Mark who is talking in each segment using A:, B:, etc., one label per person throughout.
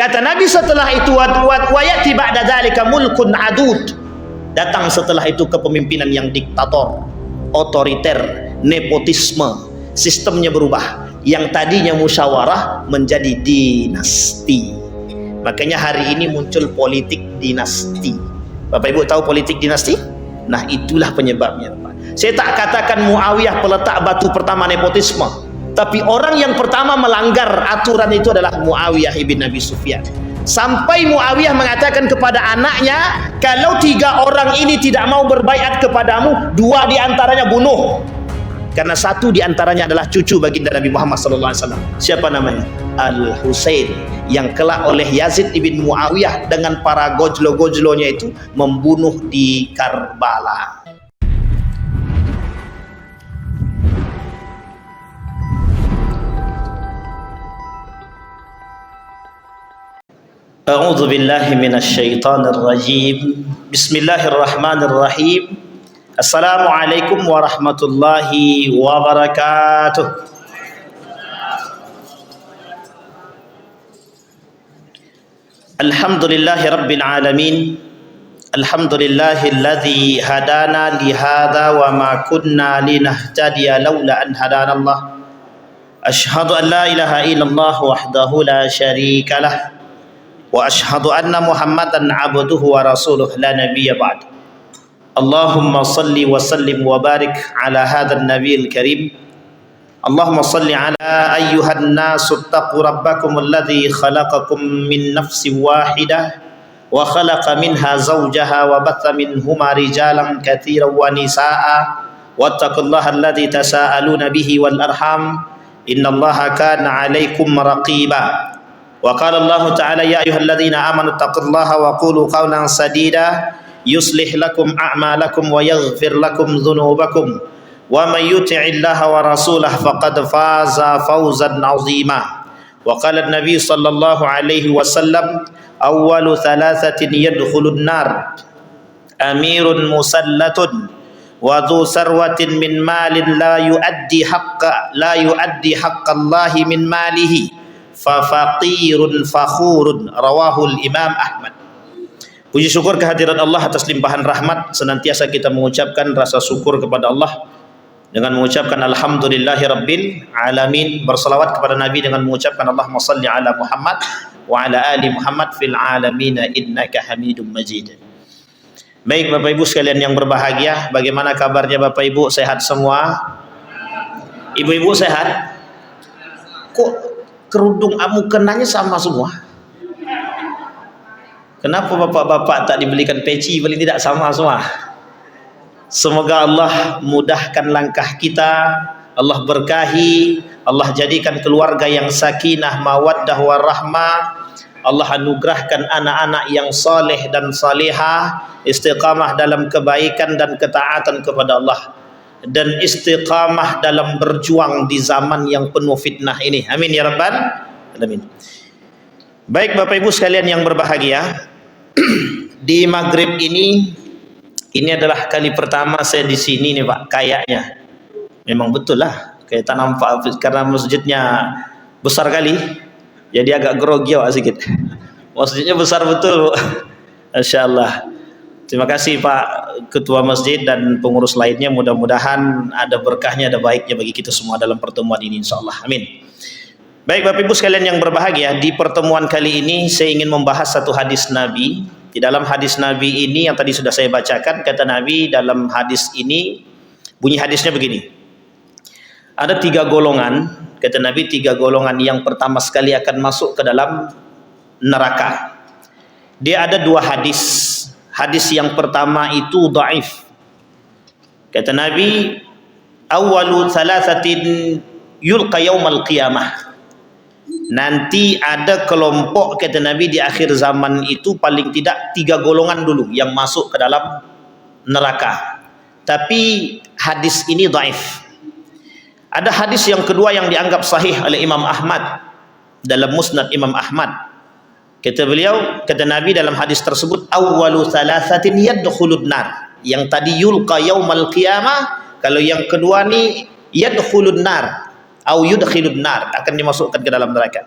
A: Kata Nabi setelah itu wa yati ba'da dzalika mulkun adud. Datang setelah itu kepemimpinan yang diktator, otoriter, nepotisme, sistemnya berubah. Yang tadinya musyawarah menjadi dinasti. Makanya hari ini muncul politik dinasti. Bapak Ibu tahu politik dinasti? Nah, itulah penyebabnya. Saya tak katakan Muawiyah peletak batu pertama nepotisme, tapi orang yang pertama melanggar aturan itu adalah Muawiyah ibn Abi Sufyan. Sampai Muawiyah mengatakan kepada anaknya, kalau 3 orang ini tidak mau berbaiat kepadamu, 2 diantaranya bunuh. Karena 1 diantaranya adalah cucu baginda Nabi Muhammad SAW. Siapa namanya? Al-Husain, yang kelak oleh Yazid ibn Muawiyah dengan para gojlo-gojlonya itu membunuh di Karbala. A'udzu billahi minasy syaithanir rajim. Bismillahirrahmanirrahim. Assalamualaikum warahmatullahi wabarakatuh. Alhamdulillahi rabbil alamin. Alhamdulillahilladzi hadana li hadza wa ma kunna linahtadiya laula an hadanallah. Asyhadu an la ilaha illallah wahdahu la syarika lah. Wa asyhadu anna Muhammadan abduhu wa rasuluh la nabiyya ba'd. Allahumma salli wa sallim wa barik ala hadzal nabiyil karim. Allahumma salli ala ayyuhan nasu taqu rabbakum alladzi khalaqakum min nafsin wahidah wa khalaqa minha zawjaha wa batha minhuma rijalan katsiran wa nisaa'a wattaqullaha alladzi tasaaluna bihi wal arham innallaha kana 'alaikum raqiba. Wa qala Allah ta'ala ya ayyuhalladzina amanu taqullaha wa qulu qawlan sadida yuslih lakum a'malakum wa yaghfir lakum dhunubakum wa may yuti'illaha wa rasulahu faqad faza fawzan 'azima. Wa qala an-nabiy sallallahu alaihi wasallam awwalu thalathatin yadkhulun nar amirun musallatun wa dhu sarwatin min malin la yuaddi haqqa Allahi min malihi fa faqirun fakhurun. Rawahul Imam Ahmad. Puji syukur kehadirat Allah atas limpahan rahmat. Senantiasa kita mengucapkan rasa syukur kepada Allah dengan mengucapkan alhamdulillahi rabbil alamin. Bersalawat kepada Nabi dengan mengucapkan Allahumma salli ala Muhammad wa ala ali Muhammad fil alamin innaka Hamidum Majid. Baik Bapak Ibu sekalian yang berbahagia, bagaimana kabarnya Bapak Ibu? Sehat semua? Ibu-ibu sehat? Kok kerudung mukenanya sama semua? Kenapa bapak-bapak tak dibelikan peci, paling tidak sama semua? Semoga Allah mudahkan langkah kita, Allah berkahi, Allah jadikan keluarga yang sakinah, mawaddah warahmah. Allah anugerahkan anak-anak yang saleh dan salihah, istiqamah dalam kebaikan dan ketaatan kepada Allah, dan istiqamah dalam berjuang di zaman yang penuh fitnah ini. Amin ya rabbal alamin. Baik Bapak Ibu sekalian yang berbahagia, di maghrib ini adalah kali pertama saya di sini nih Pak. Kayaknya memang betul lah, kayak tak nampak karena masjidnya besar kali, jadi agak grogi sedikit. Masjidnya besar betul, Masya Allah. Terima kasih Pak Ketua Masjid dan pengurus lainnya. Mudah-mudahan ada berkahnya, ada baiknya bagi kita semua dalam pertemuan ini, insya Allah. Amin. Baik Bapak Ibu sekalian yang berbahagia, di pertemuan kali ini saya ingin membahas satu hadis Nabi. Di dalam hadis Nabi ini yang tadi sudah saya bacakan, kata Nabi dalam hadis ini, bunyi hadisnya begini. Ada 3 golongan, kata Nabi, 3 golongan yang pertama sekali akan masuk ke dalam neraka. Dia ada 2 hadis. Hadis yang pertama itu dhaif. Kata Nabi, awwalu thalathatin yulqa yaumal qiyamah. Nanti ada kelompok, kata Nabi, di akhir zaman itu paling tidak 3 golongan dulu yang masuk ke dalam neraka. Tapi hadis ini dhaif. Ada hadis yang kedua yang dianggap sahih oleh Imam Ahmad dalam Musnad Imam Ahmad. Kata beliau, kata Nabi dalam hadis tersebut, awwalu thalathatin yadkhulun nar. Yang tadi yulqa yaumal qiyamah, kalau yang kedua ni yadkhulun nar au yudkhilun nar, akan dimasukkan ke dalam neraka.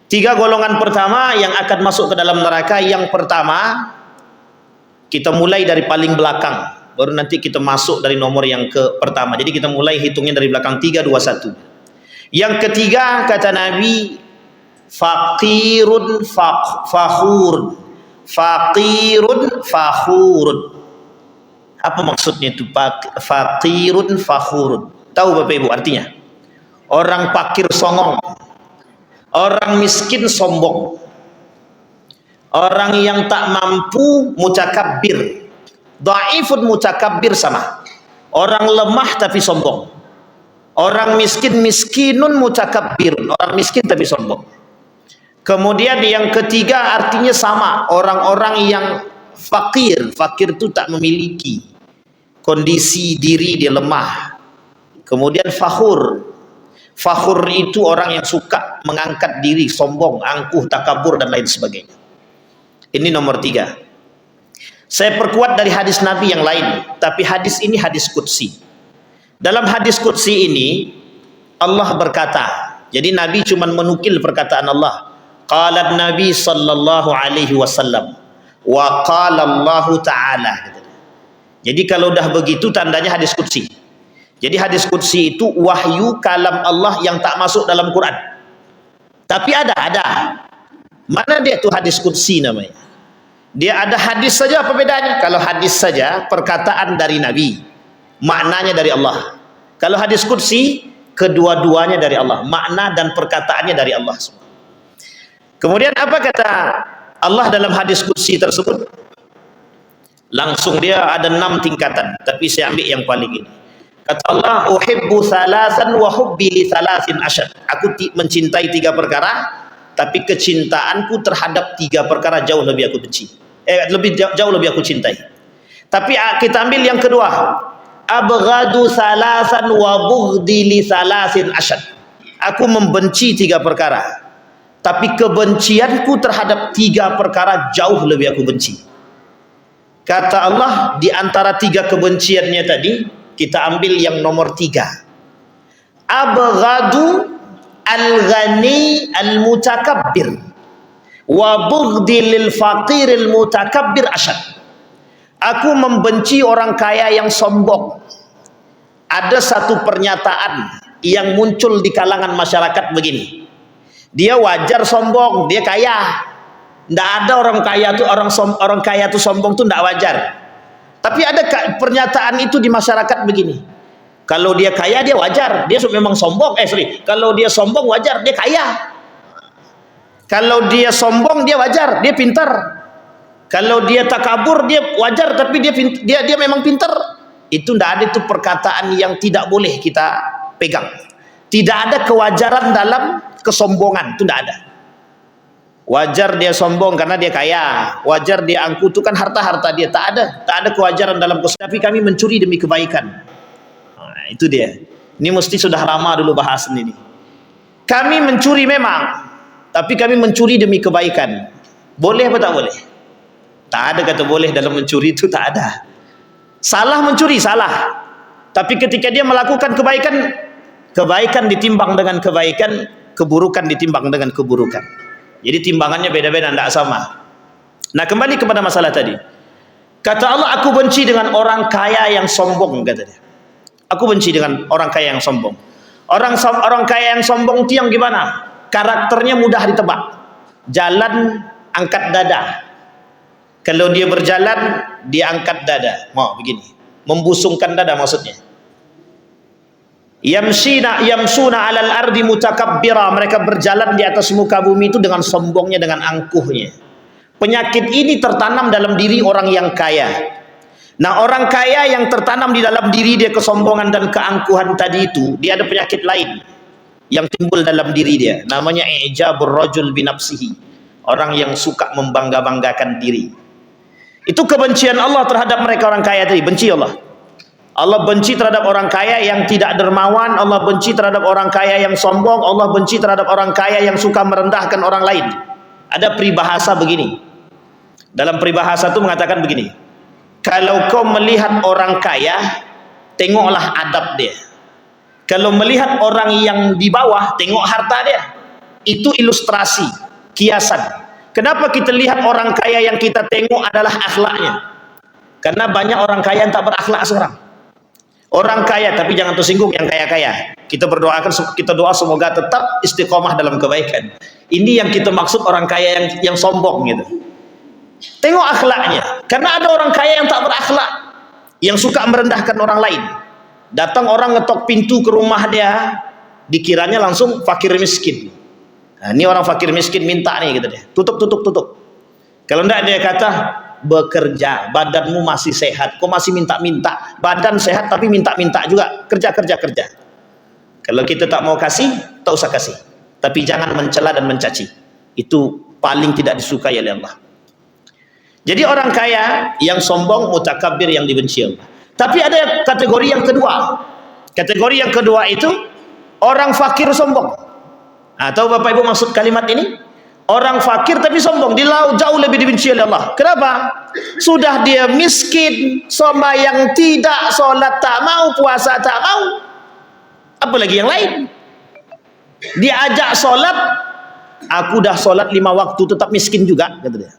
A: Tiga golongan pertama yang akan masuk ke dalam neraka. Yang pertama, kita mulai dari paling belakang, baru nanti kita masuk dari nomor yang ke pertama. Jadi kita mulai hitungnya dari belakang, 3, 2, 1. Yang ketiga, kata Nabi, faqirun fakhurun. Faqirun fakhurun. Apa maksudnya itu faqirun fakhurun? Tahu Bapak Ibu artinya? Orang fakir songong, orang miskin sombong, orang yang tak mampu mutakabbir, dhaifun mutakabbir sama. Orang lemah tapi sombong. Orang miskin miskinun mutakabbirun, orang miskin tapi sombong. Kemudian yang ketiga artinya sama, orang-orang yang fakir. Fakir itu tak memiliki, kondisi diri dia lemah. Kemudian fakhur. Fakhur itu orang yang suka mengangkat diri, sombong, angkuh, takabur dan lain sebagainya. Ini nomor 3. Saya perkuat dari hadis Nabi yang lain, tapi hadis ini hadis qudsi. Dalam hadis qudsi ini Allah berkata, jadi Nabi cuma menukil perkataan Allah. Qala Nabi sallallahu alaihi wasallam wa qala Allah taala. Jadi kalau dah begitu tandanya hadis qudsi. Jadi hadis qudsi itu wahyu kalam Allah yang tak masuk dalam Quran. Tapi ada. Mana dia tu hadis qudsi namanya? Dia ada hadis saja, apa bedanya? Kalau hadis saja perkataan dari Nabi, maknanya dari Allah. Kalau hadis qudsi kedua-duanya dari Allah, makna dan perkataannya dari Allah semua. Kemudian apa kata Allah dalam hadis qudsi tersebut? Langsung dia ada 6 tingkatan, tapi saya ambil yang paling ini. Kata Allah, uhibbu thalathan wa hubbi li thalathin asyad. Aku mencintai 3 perkara, tapi kecintaanku terhadap 3 perkara jauh lebih aku benci. Jauh lebih aku cintai. Tapi kita ambil yang kedua. Abghadu thalathan wa bughdi li thalathin asyad. Aku membenci 3 perkara, tapi kebencianku terhadap 3 perkara jauh lebih aku benci. Kata Allah, di antara 3 kebenciannya tadi, kita ambil yang nomor 3. Abghadu al-ghani al-mutakabbir wa bughdi lil faqir al-mutakabbir asyad. Aku membenci orang kaya yang sombong. Ada satu pernyataan yang muncul di kalangan masyarakat begini. Dia wajar sombong, dia kaya. Tidak ada orang kaya tu orang kaya tu sombong tu tidak wajar. Tapi ada pernyataan itu di masyarakat begini. Kalau dia kaya dia wajar, dia memang sombong. Kalau dia sombong wajar, dia kaya. Kalau dia sombong dia wajar, dia pintar. Kalau dia takabur dia wajar, tapi dia memang pintar. Itu tidak ada, itu perkataan yang tidak boleh kita pegang. Tidak ada kewajaran dalam kesombongan, itu tidak ada. Wajar dia sombong karena dia kaya, wajar dia angkuh, itu kan harta-harta dia. Tak ada kewajaran dalam kesombongan. Tapi kami mencuri demi kebaikan. Nah, itu dia. Ini mesti sudah lama dulu bahasan ini. Kami mencuri memang, tapi kami mencuri demi kebaikan. Boleh apa tak boleh? Tak ada kata boleh dalam mencuri, itu tak ada. Salah mencuri, salah. Tapi ketika dia melakukan kebaikan, kebaikan ditimbang dengan kebaikan, keburukan ditimbang dengan keburukan. Jadi timbangannya beda-beda, tidak sama. Nah, kembali kepada masalah tadi. Kata Allah, aku benci dengan orang kaya yang sombong, kata dia. Aku benci dengan orang kaya yang sombong. Orang kaya yang sombong itu yang gimana? Karakternya mudah ditebak. Jalan angkat dada. Kalau dia berjalan, dia angkat dada. Mau begini. Membusungkan dada maksudnya. Yamsuna alal ardi mutakabbira. Mereka berjalan di atas muka bumi itu dengan sombongnya, dengan angkuhnya. Penyakit ini tertanam dalam diri orang yang kaya. Nah, orang kaya yang tertanam di dalam diri dia kesombongan dan keangkuhan tadi itu, dia ada penyakit lain yang timbul dalam diri dia. Namanya i'jabur rajul binafsihi. Orang yang suka membangga-banggakan diri. Itu kebencian Allah terhadap mereka orang kaya tadi. Benci Allah. Allah benci terhadap orang kaya yang tidak dermawan. Allah benci terhadap orang kaya yang sombong. Allah benci terhadap orang kaya yang suka merendahkan orang lain. Ada peribahasa begini. Dalam peribahasa itu mengatakan begini. Kalau kau melihat orang kaya, tengoklah adab dia. Kalau melihat orang yang di bawah, tengok harta dia. Itu ilustrasi, kiasan. Kenapa kita lihat orang kaya yang kita tengok adalah akhlaknya? Karena banyak orang kaya yang tak berakhlak sekarang. Orang kaya, tapi jangan tersinggung yang kaya-kaya. Kita berdoakan, kita doa semoga tetap istiqomah dalam kebaikan. Ini yang kita maksud orang kaya yang sombong gitu. Tengok akhlaknya. Karena ada orang kaya yang tak berakhlak, yang suka merendahkan orang lain. Datang orang ngetok pintu ke rumah dia, dikiranya langsung fakir miskin. Nah, ini orang fakir miskin minta nih gitu deh. Tutup. Kalau enggak dia kata, bekerja, badanmu masih sehat, kok masih minta-minta? Badan sehat tapi minta-minta juga. Kerja. Kalau kita tak mau kasih, tak usah kasih. Tapi jangan mencela dan mencaci. Itu paling tidak disukai oleh Allah. Jadi orang kaya yang sombong, mutakabbir, yang dibenci Allah. Tapi ada kategori yang kedua. Kategori yang kedua itu orang fakir sombong. Tahu Bapak Ibu maksud kalimat ini? Orang fakir tapi sombong, jauh lebih dibenci oleh Allah. Kenapa? Sudah dia miskin, sembahyang tidak, sholat tak mau, puasa tak mau, apalagi yang lain. Diajak sholat, aku dah sholat 5 waktu tetap miskin juga, kata dia.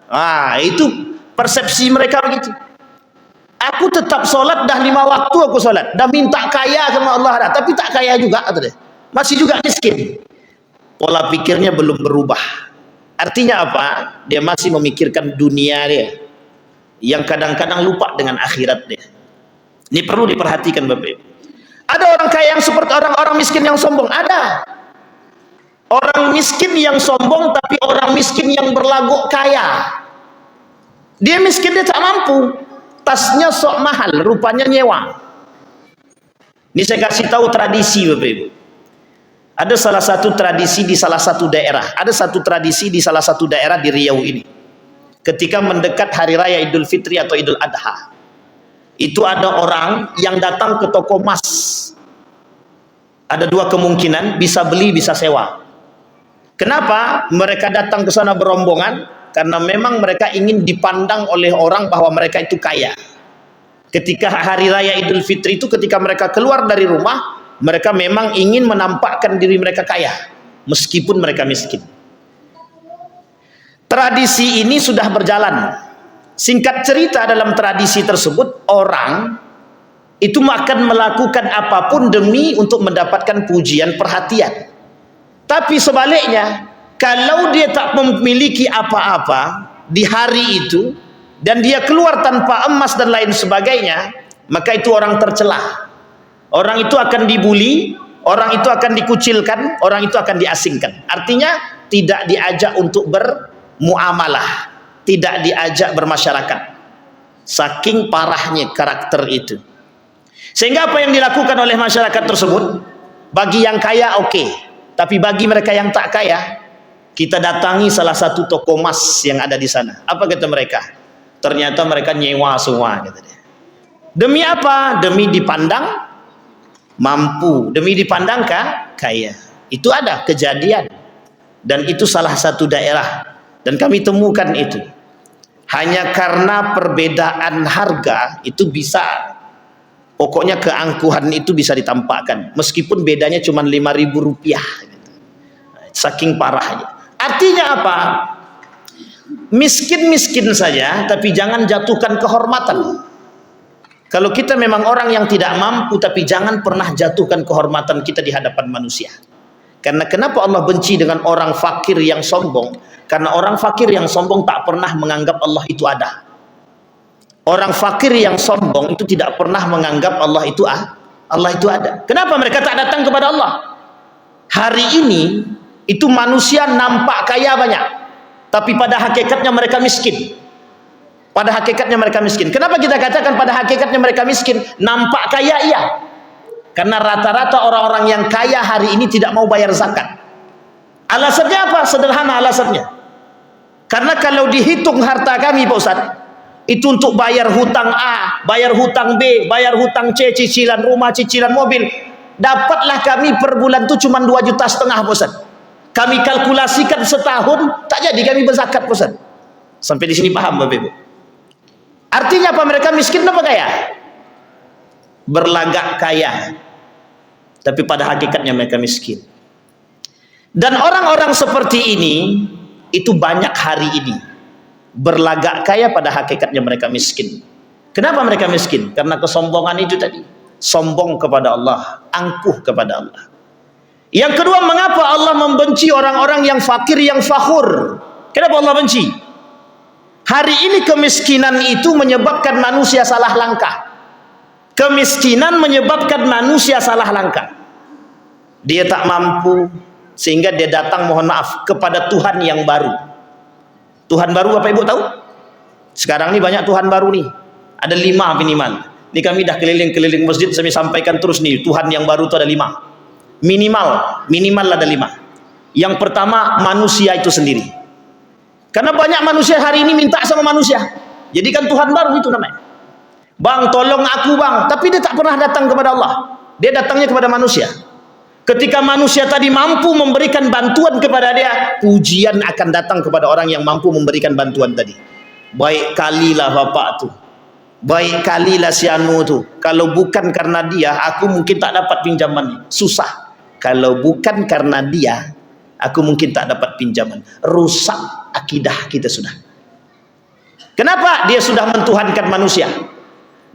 A: Itu persepsi mereka begitu. Aku tetap sholat, dah 5 waktu aku sholat, dah minta kaya sama Allah dah, tapi tak kaya juga, kata dia. Masih juga miskin. Pola pikirnya belum berubah. Artinya apa? Dia masih memikirkan dunia dia, yang kadang-kadang lupa dengan akhirat dia. Ini perlu diperhatikan Bapak Ibu. Ada orang kaya yang seperti orang miskin yang sombong, ada. Orang miskin yang sombong, tapi orang miskin yang berlagak kaya. Dia miskin, dia tak mampu. Tasnya sok mahal, rupanya nyewa. Ini saya kasih tahu tradisi Bapak Ibu. Ada salah satu tradisi di salah satu daerah. Ada satu tradisi di salah satu daerah di Riau ini. Ketika mendekat hari raya Idul Fitri atau Idul Adha, itu ada orang yang datang ke toko emas. Ada 2 kemungkinan, bisa beli, bisa sewa. Kenapa mereka datang ke sana berombongan? Karena memang mereka ingin dipandang oleh orang bahwa mereka itu kaya. Ketika hari raya Idul Fitri itu, ketika mereka keluar dari rumah, mereka memang ingin menampakkan diri mereka kaya, meskipun mereka miskin. Tradisi ini sudah berjalan. Singkat cerita, dalam tradisi tersebut, orang itu akan melakukan apapun demi untuk mendapatkan pujian, perhatian. Tapi sebaliknya, kalau dia tak memiliki apa-apa di hari itu, dan dia keluar tanpa emas dan lain sebagainya, maka itu orang tercelah. Orang itu akan dibuli, orang itu akan dikucilkan, orang itu akan diasingkan. Artinya tidak diajak untuk bermuamalah, tidak diajak bermasyarakat. Saking parahnya karakter itu. Sehingga apa yang dilakukan oleh masyarakat tersebut, bagi yang kaya oke, tapi bagi mereka yang tak kaya, kita datangi salah satu toko emas yang ada di sana. Apa kata mereka? Ternyata mereka nyewa semua, kata dia. Demi apa? Demi dipandang mampu, demi dipandang kaya. Itu ada kejadian, dan itu salah satu daerah, dan kami temukan itu. Hanya karena perbedaan harga itu bisa, pokoknya keangkuhan itu bisa ditampakkan, meskipun bedanya cuma Rp5.000. Saking parahnya. Artinya apa? Miskin-miskin saja, tapi jangan jatuhkan kehormatan. Kalau kita memang orang yang tidak mampu, tapi jangan pernah jatuhkan kehormatan kita di hadapan manusia. Karena kenapa Allah benci dengan orang fakir yang sombong? Karena orang fakir yang sombong tak pernah menganggap Allah itu ada. Orang fakir yang sombong itu tidak pernah menganggap Allah itu ada. Kenapa mereka tak datang kepada Allah? Hari ini itu manusia nampak kaya banyak, tapi pada hakikatnya mereka miskin. Pada hakikatnya mereka miskin. Kenapa kita katakan pada hakikatnya mereka miskin? Nampak kaya, iya. Karena rata-rata orang-orang yang kaya hari ini tidak mau bayar zakat. Alasannya apa? Sederhana alasannya. Karena kalau dihitung harta kami Pak Ustaz, itu untuk bayar hutang A, bayar hutang B, bayar hutang C, cicilan rumah, cicilan mobil, dapatlah kami per bulan itu cuma 2,5 juta Pak Ustaz. Kami kalkulasikan setahun, tak jadi kami berzakat Pak Ustaz. Sampai di sini paham Bapak Ibu? Artinya apa? Mereka miskin apa kaya? Berlagak kaya, tapi pada hakikatnya mereka miskin. Dan orang-orang seperti ini itu banyak hari ini. Berlagak kaya pada hakikatnya mereka miskin. Kenapa mereka miskin? Karena kesombongan itu tadi. Sombong kepada Allah, angkuh kepada Allah. Yang kedua, mengapa Allah membenci orang-orang yang fakir, yang fakhur? Kenapa Allah benci? Hari ini kemiskinan itu menyebabkan manusia salah langkah. Kemiskinan menyebabkan manusia salah langkah. Dia tak mampu, sehingga dia datang mohon maaf kepada Tuhan yang baru. Tuhan baru Bapak Ibu tahu? Sekarang ini banyak Tuhan baru nih. Ada 5 minimal. Ini kami dah keliling-keliling masjid, saya sampaikan terus nih, Tuhan yang baru itu ada 5. Minimal ada 5. Yang pertama, manusia itu sendiri. Karena banyak manusia hari ini minta sama manusia. Jadi kan Tuhan baru itu namanya. Bang, tolong aku bang. Tapi dia tak pernah datang kepada Allah. Dia datangnya kepada manusia. Ketika manusia tadi mampu memberikan bantuan kepada dia, pujian akan datang kepada orang yang mampu memberikan bantuan tadi. Baik kalilah bapak tuh. Baik kalilah si anu tuh. Kalau bukan karena dia, aku mungkin tak dapat pinjaman. Susah. Kalau bukan karena dia, aku mungkin tak dapat pinjaman. Rusak akidah kita sudah. Kenapa? Dia sudah mentuhankan manusia.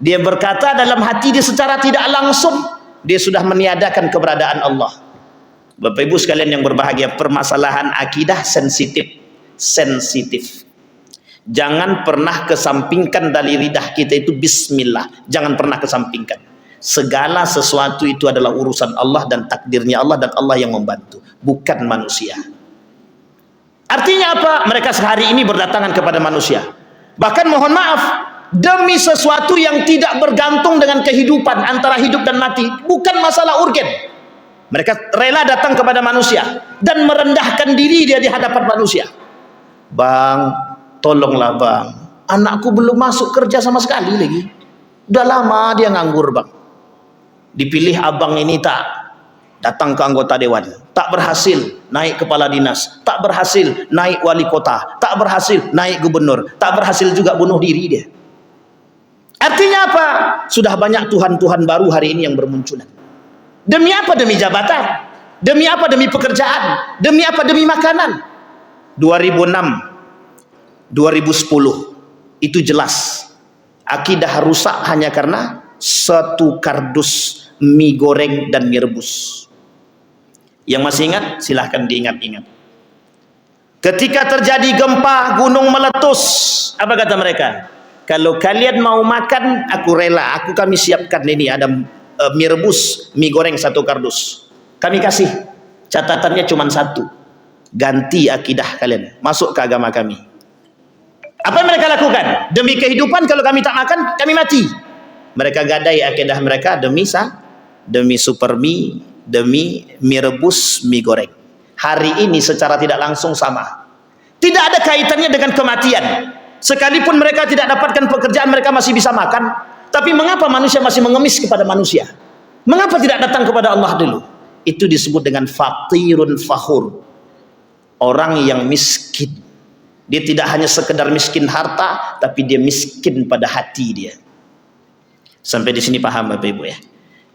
A: Dia berkata dalam hati dia secara tidak langsung, dia sudah meniadakan keberadaan Allah. Bapak Ibu sekalian yang berbahagia, permasalahan akidah sensitif. Jangan pernah kesampingkan dari lidah kita itu bismillah. Jangan pernah kesampingkan. Segala sesuatu itu adalah urusan Allah dan takdirnya Allah, dan Allah yang membantu, bukan manusia. Artinya apa? Mereka sehari ini berdatangan kepada manusia. Bahkan mohon maaf, demi sesuatu yang tidak bergantung dengan kehidupan antara hidup dan mati, bukan masalah urgen. Mereka rela datang kepada manusia dan merendahkan diri dia di hadapan manusia. Bang, tolonglah bang, anakku belum masuk kerja sama sekali lagi. Udah lama dia nganggur bang. Dipilih abang ini tak datang ke anggota dewan, tak berhasil naik kepala dinas, tak berhasil naik wali kota, tak berhasil naik gubernur, tak berhasil juga bunuh diri dia. Artinya apa? Sudah banyak Tuhan-Tuhan baru hari ini yang bermunculan. Demi apa? Demi jabatan. Demi apa? Demi pekerjaan. Demi apa? Demi makanan. 2006, 2010 itu jelas akidah rusak hanya karena satu kardus mie goreng dan mie rebus. Yang masih ingat silahkan diingat-ingat. Ketika terjadi gempa, gunung meletus, apa kata mereka? Kalau kalian mau makan, aku rela, kami siapkan ini, ada mie rebus, mie goreng 1 kardus. Kami kasih. Catatannya cuma 1. Ganti akidah kalian, masuk ke agama kami. Apa yang mereka lakukan? Demi kehidupan, kalau kami tak makan, kami mati. Mereka gadai akidah mereka demi super mie, demi mie rebus, mie goreng. Hari ini secara tidak langsung sama. Tidak ada kaitannya dengan kematian. Sekalipun mereka tidak dapatkan pekerjaan, mereka masih bisa makan. Tapi mengapa manusia masih mengemis kepada manusia? Mengapa tidak datang kepada Allah dulu? Itu disebut dengan fakirun fakhur. Orang yang miskin. Dia tidak hanya sekedar miskin harta, tapi dia miskin pada hati dia. Sampai di sini paham Bapak Ibu ya?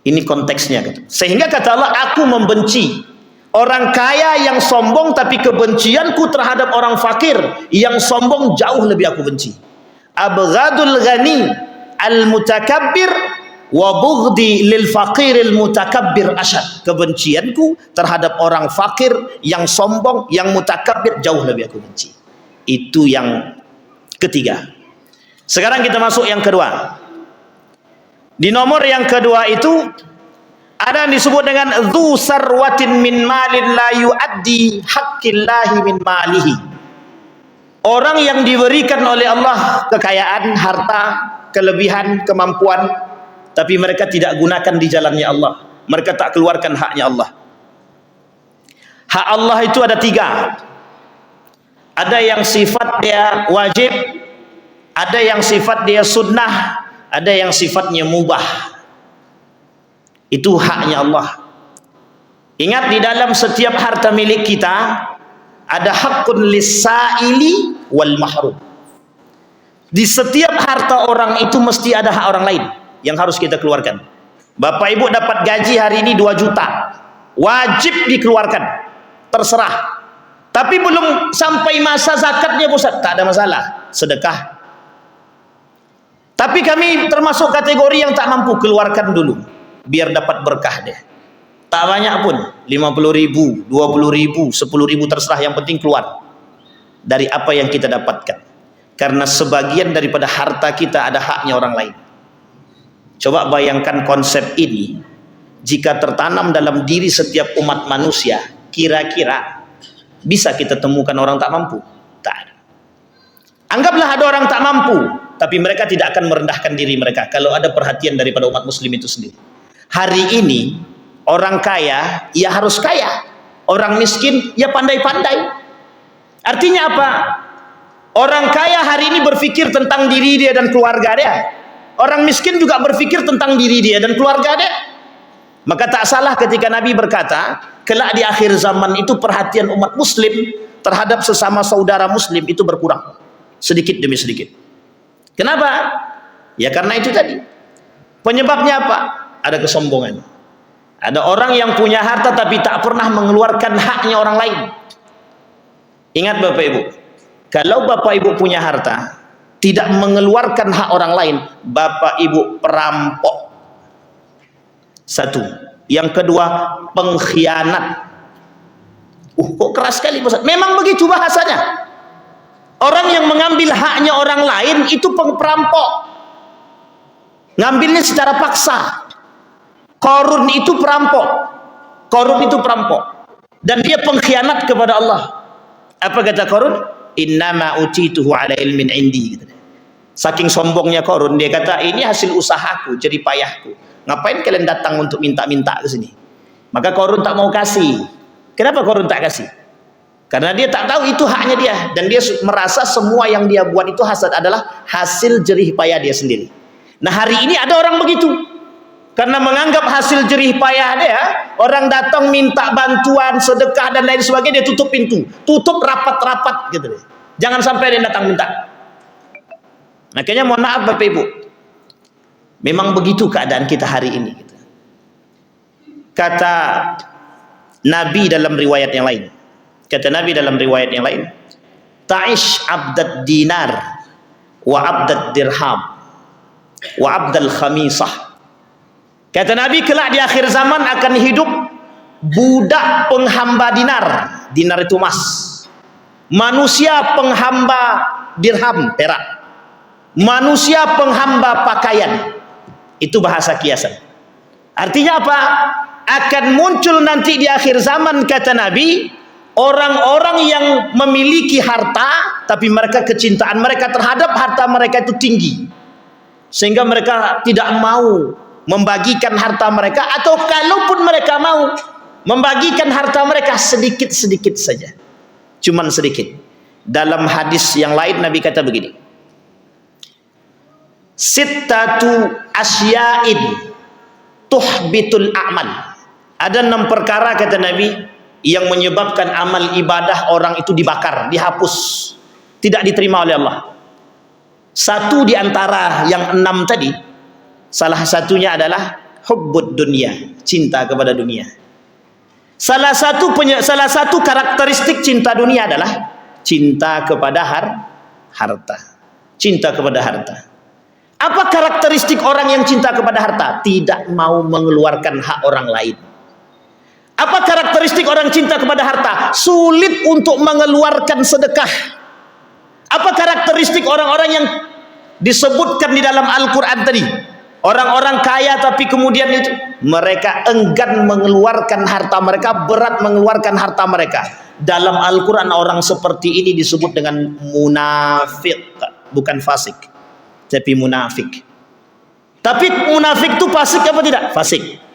A: Ini konteksnya. Sehingga kata Allah, aku membenci orang kaya yang sombong, tapi kebencianku terhadap orang fakir yang sombong jauh lebih aku benci. Abghadul ghani al-mutakabbir wa bughdi lil faqiril mutakabbir asyad. Kebencianku terhadap orang fakir yang sombong, yang mutakabbir, jauh lebih aku benci. Itu yang ketiga. Sekarang kita masuk yang kedua. Di nomor yang kedua itu ada yang disebut dengan dzu sarwatin min malin la yuaddi haqqillahi min malihi. Orang yang diberikan oleh Allah kekayaan, harta, kelebihan, kemampuan, tapi mereka tidak gunakan di jalannya Allah. Mereka tak keluarkan haknya Allah. Hak Allah itu ada 3. Ada yang sifat dia wajib, ada yang sifat dia sunnah, ada yang sifatnya mubah. Itu haknya Allah. Ingat, di dalam setiap harta milik kita ada hakun lis-sa'ili wal mahrum. Di setiap harta orang itu mesti ada hak orang lain yang harus kita keluarkan. Bapak Ibu dapat gaji hari ini 2 juta, wajib dikeluarkan. terserah. Tapi belum sampai masa zakatnya Ustaz, tak ada masalah, sedekah. Tapi kami termasuk kategori yang tak mampu, keluarkan dulu biar dapat berkah dia. Tak banyak pun, 50.000, 20.000, 10.000 terserah, yang penting keluar dari apa yang kita dapatkan. Karena sebagian daripada harta kita ada haknya orang lain. Coba bayangkan konsep ini jika tertanam dalam diri setiap umat manusia, kira-kira bisa kita temukan orang tak mampu? Tak ada. Anggaplah ada orang tak mampu, tapi mereka tidak akan merendahkan diri mereka kalau ada perhatian daripada umat muslim itu sendiri. Hari ini orang kaya ya harus kaya, orang miskin ya pandai-pandai. Artinya apa? Orang kaya hari ini berpikir tentang diri dia dan keluarga dia, orang miskin juga berpikir tentang diri dia dan keluarga dia. Maka tak salah ketika Nabi berkata, kelak di akhir zaman itu perhatian umat muslim terhadap sesama saudara muslim itu berkurang sedikit demi sedikit. Kenapa? Ya karena itu tadi. Penyebabnya apa? Ada kesombongan. Ada orang yang punya harta tapi tak pernah mengeluarkan haknya orang lain. Ingat Bapak Ibu, kalau Bapak Ibu punya harta tidak mengeluarkan hak orang lain, Bapak Ibu perampok. Satu. Yang kedua, pengkhianat. Kok keras sekali Ustaz? Memang begitu bahasanya. Orang yang mengambil haknya orang lain itu perampok. Ngambilnya secara paksa. Qarun itu perampok. Qarun itu perampok. Dan dia pengkhianat kepada Allah. Apa kata Qarun? Innama utituhu ala ilmin indi. Saking sombongnya Qarun, dia kata ini hasil usahaku, jerih payahku. Ngapain kalian datang untuk minta-minta ke sini? Maka Qarun tak mau kasih. Kenapa Qarun tak kasih? Karena dia tak tahu itu haknya dia, dan dia merasa semua yang dia buat itu hasad adalah hasil jerih payah dia sendiri. Nah hari ini ada orang begitu, karena menganggap hasil jerih payah dia, orang datang minta bantuan, sedekah dan lain sebagainya, dia tutup pintu, tutup rapat-rapat gitu. Jangan sampai dia datang minta. Makanya mohon maaf Bapak Ibu, memang begitu keadaan kita hari ini. Kata Nabi dalam riwayat yang lain, ta'ish abdad dinar wa abdad dirham wa abdal khamisah. Kata Nabi, kelak di akhir zaman akan hidup budak penghamba dinar. Dinar itu emas. Manusia penghamba dirham, perak. Manusia penghamba pakaian. Itu bahasa kiasan. Artinya apa? Akan muncul nanti di akhir zaman, kata Nabi, orang-orang yang memiliki harta, tapi mereka kecintaan mereka terhadap harta mereka itu tinggi, sehingga mereka tidak mau membagikan harta mereka, atau kalaupun mereka mau membagikan harta mereka sedikit-sedikit saja, cuman sedikit. Dalam hadis yang lain Nabi kata begini, sittatu asya'in tuhbitul a'mal. Ada 6 perkara kata Nabi yang menyebabkan amal ibadah orang itu dibakar, dihapus, tidak diterima oleh Allah. Satu di antara yang 6 tadi, salah satunya adalah hubbud dunia, cinta kepada dunia. Salah satu karakteristik cinta dunia adalah cinta kepada harta. Cinta kepada harta. Apa karakteristik orang yang cinta kepada harta? Tidak mau mengeluarkan hak orang lain. Apa karakteristik orang cinta kepada harta? Sulit untuk mengeluarkan sedekah. Apa karakteristik orang-orang yang disebutkan di dalam Al-Quran tadi? Orang-orang kaya tapi kemudian itu mereka enggan mengeluarkan harta mereka, berat mengeluarkan harta mereka. Dalam Al-Quran orang seperti ini disebut dengan munafik, bukan fasik, tapi munafik. Tapi munafik itu fasik apa tidak? Fasik.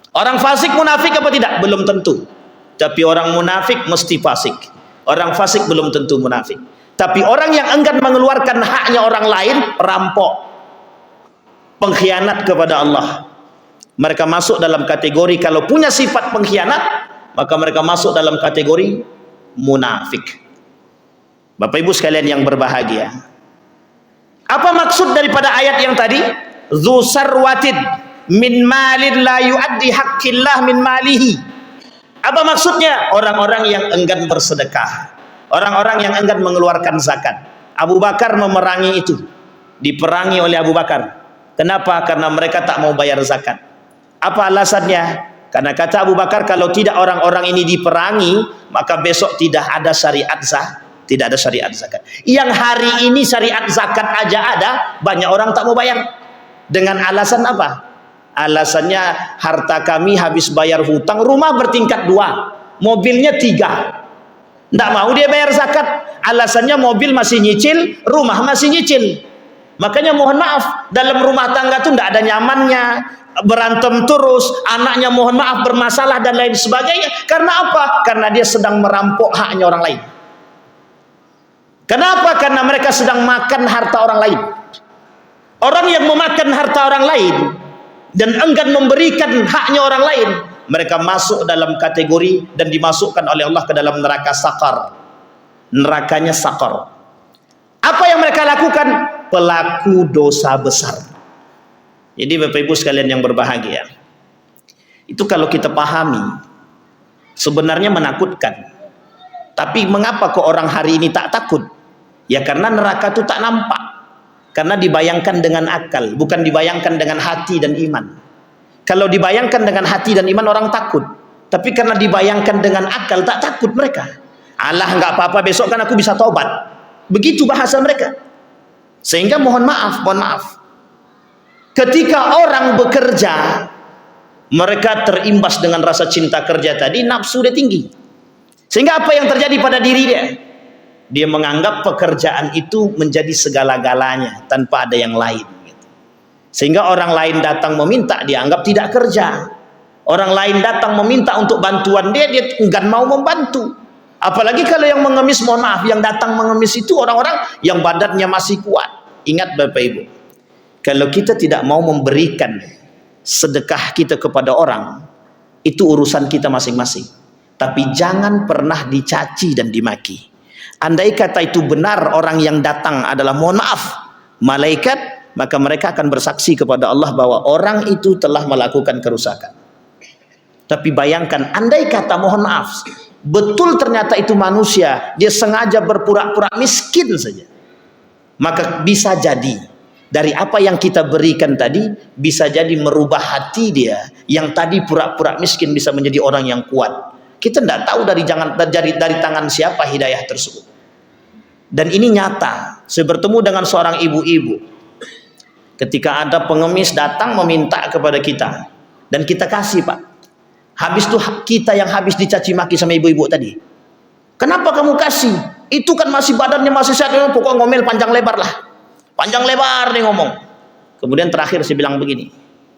A: Orang fasik munafik apa tidak? Belum tentu. Tapi orang munafik mesti fasik. Orang fasik belum tentu munafik. Tapi orang yang enggan mengeluarkan haknya orang lain, perampok, pengkhianat kepada Allah. Mereka masuk dalam kategori, kalau punya sifat pengkhianat, maka mereka masuk dalam kategori munafik. Bapak Ibu sekalian yang berbahagia, apa maksud daripada ayat yang tadi? Dzu sarwatin min malin la yuaddi haqqillah min malihi. Apa maksudnya? Orang-orang yang enggan bersedekah, orang-orang yang enggan mengeluarkan zakat. Abu Bakar memerangi itu, diperangi oleh Abu Bakar. Kenapa? Karena mereka tak mau bayar zakat. Apa alasannya? Karena kata Abu Bakar, kalau tidak orang-orang ini diperangi, maka besok tidak ada syariat tidak ada syariat zakat. Yang hari ini syariat zakat aja ada, banyak orang tak mau bayar. Dengan alasan apa? Alasannya, harta kami habis bayar hutang, rumah bertingkat 2, mobilnya 3. Tidak mau dia bayar zakat. Alasannya mobil masih nyicil, rumah masih nyicil. Makanya mohon maaf, dalam rumah tangga itu tidak ada nyamannya, berantem terus, anaknya mohon maaf bermasalah dan lain sebagainya. Karena apa? Karena dia sedang merampok haknya orang lain. Kenapa? Karena mereka sedang makan harta orang lain. Orang yang memakan harta orang lain dan enggan memberikan haknya orang lain, mereka masuk dalam kategori dan dimasukkan oleh Allah ke dalam neraka sakar. Nerakanya sakar. Apa yang mereka lakukan? Pelaku dosa besar. Jadi Bapak Ibu sekalian yang berbahagia, itu kalau kita pahami, sebenarnya menakutkan. Tapi mengapa kok orang hari ini tak takut? Ya karena neraka itu tak nampak. Karena dibayangkan dengan akal, bukan dibayangkan dengan hati dan iman. Kalau dibayangkan dengan hati dan iman orang takut. Tapi karena dibayangkan dengan akal, tak takut mereka. Alah, nggak apa-apa, besok kan aku bisa tobat. Begitu bahasa mereka. Sehingga mohon maaf. Ketika orang bekerja, mereka terimbas dengan rasa cinta kerja tadi, nafsu dia tinggi. Sehingga apa yang terjadi pada diri dia? Dia menganggap pekerjaan itu menjadi segala-galanya tanpa ada yang lain. Sehingga orang lain datang meminta, dia anggap tidak kerja. Orang lain datang meminta untuk bantuan dia enggan mau membantu. Apalagi kalau yang mengemis, mohon maaf, yang datang mengemis itu orang-orang yang badannya masih kuat. Ingat Bapak Ibu, kalau kita tidak mau memberikan sedekah kita kepada orang, itu urusan kita masing-masing. Tapi jangan pernah dicaci dan dimaki. Andai kata itu benar orang yang datang adalah, mohon maaf, malaikat, maka mereka akan bersaksi kepada Allah bahwa orang itu telah melakukan kerusakan. Tapi bayangkan, andai kata, mohon maaf, betul ternyata itu manusia, dia sengaja berpura-pura miskin saja, maka bisa jadi dari apa yang kita berikan tadi, bisa jadi merubah hati dia yang tadi pura-pura miskin bisa menjadi orang yang kuat. Kita tidak tahu dari tangan siapa hidayah tersebut. Dan ini nyata. Saya bertemu dengan seorang ibu-ibu. Ketika ada pengemis datang meminta kepada kita, dan kita kasih, Pak. Habis itu kita yang habis dicaci maki sama ibu-ibu tadi. Kenapa kamu kasih? Itu kan masih badannya masih sehat, pokoknya ngomel panjang lebar lah. Panjang lebar nih ngomong. Kemudian terakhir saya bilang begini,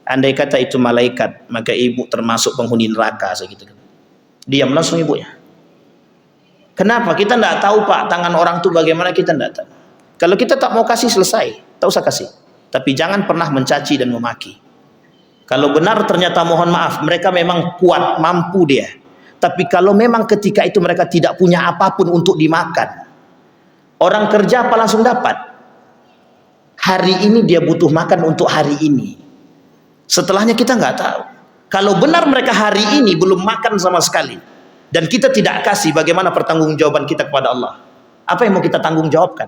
A: andai kata itu malaikat, maka ibu termasuk penghuni neraka, segitu. Diam langsung ibunya. Kenapa? Kita tidak tahu, Pak, tangan orang itu bagaimana, kita tidak tahu. Kalau kita tak mau kasih, selesai, tak usah kasih. Tapi jangan pernah mencaci dan memaki. Kalau benar ternyata, mohon maaf, mereka memang kuat, mampu dia. Tapi kalau memang ketika itu mereka tidak punya apapun untuk dimakan, orang kerja apa langsung dapat? Hari ini dia butuh makan untuk hari ini. Setelahnya kita nggak tahu. Kalau benar mereka hari ini belum makan sama sekali, dan kita tidak kasih, bagaimana pertanggungjawaban kita kepada Allah? Apa yang mau kita tanggung jawabkan?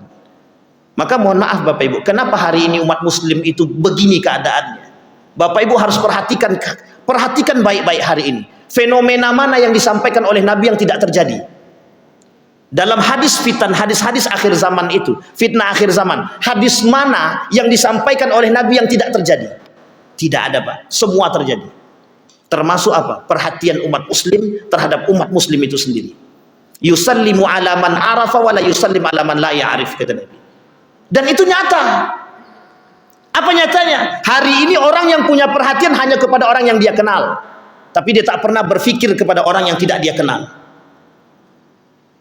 A: Maka mohon maaf Bapak Ibu, kenapa hari ini umat muslim itu begini keadaannya? Bapak Ibu harus perhatikan baik-baik hari ini. Fenomena mana yang disampaikan oleh Nabi yang tidak terjadi? Dalam hadis hadis akhir zaman itu, fitnah akhir zaman, hadis mana yang disampaikan oleh Nabi yang tidak terjadi? Tidak ada, Pak. Semua terjadi. Termasuk apa? Perhatian umat muslim terhadap umat muslim itu sendiri. Yusallimu ala man arafa wa la yusallim ala man la ya'rif, kata Nabi. Dan itu nyata. Apa nyatanya? Hari ini orang yang punya perhatian hanya kepada orang yang dia kenal, tapi dia tak pernah berpikir kepada orang yang tidak dia kenal.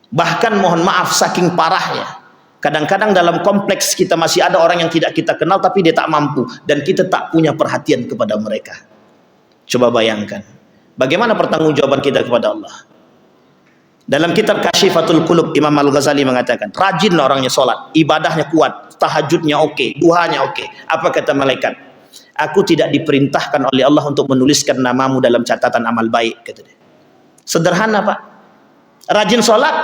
A: Bahkan mohon maaf, saking parahnya, kadang-kadang dalam kompleks kita masih ada orang yang tidak kita kenal, tapi dia tak mampu, dan kita tak punya perhatian kepada mereka. Coba bayangkan, bagaimana pertanggungjawaban kita kepada Allah? Dalam kitab Kasyifatul Qulub, Imam Al-Ghazali mengatakan, rajinlah orangnya sholat, ibadahnya kuat, tahajudnya oke, duhanya oke. Apa kata malaikat? Aku tidak diperintahkan oleh Allah untuk menuliskan namamu dalam catatan amal baik, kata dia. Sederhana Pak. Rajin sholat,